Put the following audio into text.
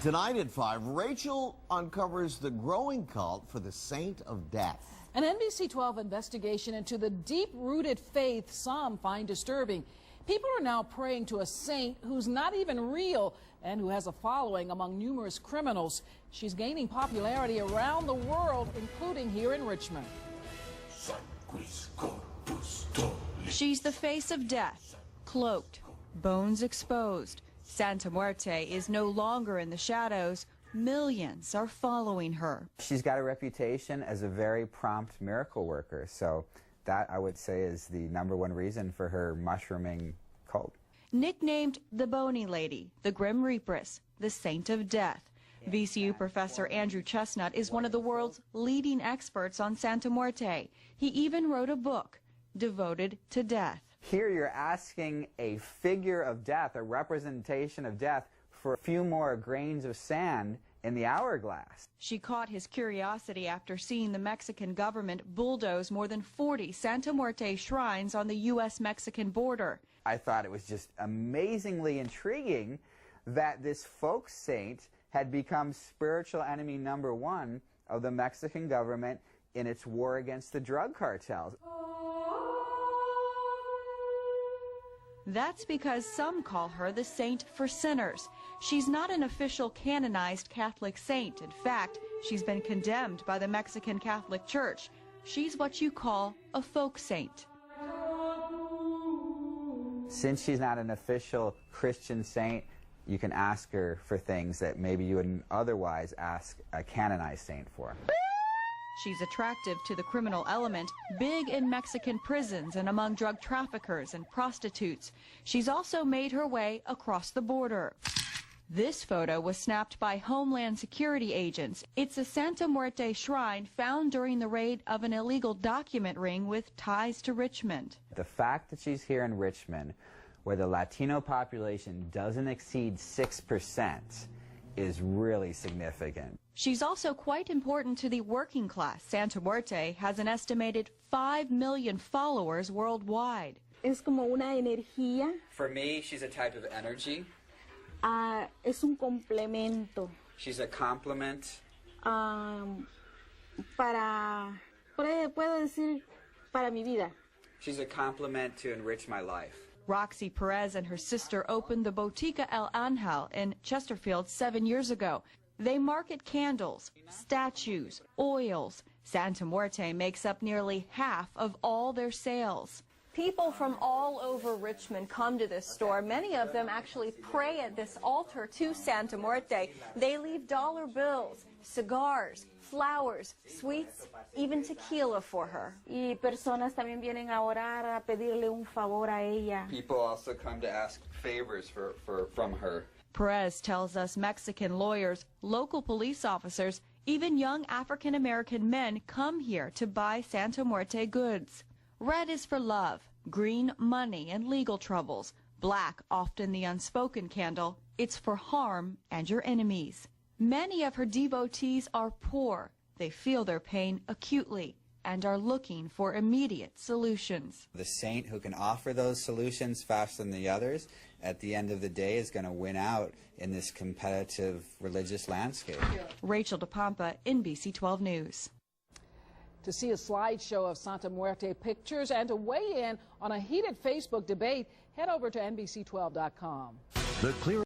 Tonight at 5, Rachel uncovers the growing cult for the Saint of Death. An NBC 12 investigation into the deep-rooted faith some find disturbing. People are now praying to a saint who's not even real and who has a following among numerous criminals. She's gaining popularity around the world, including here in Richmond. She's the face of death, cloaked, bones exposed. Santa Muerte is no longer in the shadows. Millions are following her. She's got a reputation as a very prompt miracle worker, so that, I would say, is the #1 reason for her mushrooming cult. Nicknamed the Bony Lady, the Grim Reapress, the Saint of Death, VCU professor Andrew Chestnut is one of the world's leading experts on Santa Muerte. He even wrote a book devoted to death. Here you're asking a figure of death, a representation of death, for a few more grains of sand in the hourglass. She caught his curiosity after seeing the Mexican government bulldoze more than 40 Santa Muerte shrines on the U.S.-Mexican border. I thought it was just amazingly intriguing that this folk saint had become spiritual enemy #1 of the Mexican government in its war against the drug cartels. That's because some call her the saint for sinners. She's not an official canonized Catholic saint. In fact, she's been condemned by the Mexican Catholic Church. She's what you call a folk saint. Since she's not an official Christian saint, you can ask her for things that maybe you wouldn't otherwise ask a canonized saint for. She's attractive to the criminal element, big in Mexican prisons and among drug traffickers and prostitutes. She's also made her way across the border. This photo was snapped by Homeland Security agents. It's a Santa Muerte shrine found during the raid of an illegal document ring with ties to Richmond. The fact that she's here in Richmond, where the Latino population doesn't exceed 6%, is really significant. She's also quite important to the working class. Santa Muerte has an estimated 5 million followers worldwide. Es como una energía. For me, she's a type of energy. Es un complemento. She's a complement. Puedo decir, para mi vida. She's a complement to enrich my life. Roxy Perez and her sister opened the Botica El Angel in Chesterfield 7 years ago. They market candles, statues, oils. Santa Muerte makes up nearly half of all their sales. People from all over Richmond come to this store. Many of them actually pray at this altar to Santa Muerte. They leave dollar bills, cigars, flowers, sweets, even tequila for her. Y personas también vienen a orar, a pedirle un favor a ella. People also come to ask favors from her. Perez tells us Mexican lawyers, local police officers, even young African-American men come here to buy Santa Muerte goods. Red is for love, green money and legal troubles, black often the unspoken candle, it's for harm and your enemies. Many of her devotees are poor. They feel their pain acutely and are looking for immediate solutions. The saint who can offer those solutions faster than the others, at the end of the day, is going to win out in this competitive religious landscape. Rachel DePompa, NBC 12 News. To see a slideshow of Santa Muerte pictures and to weigh in on a heated Facebook debate, head over to NBC12.com. The clear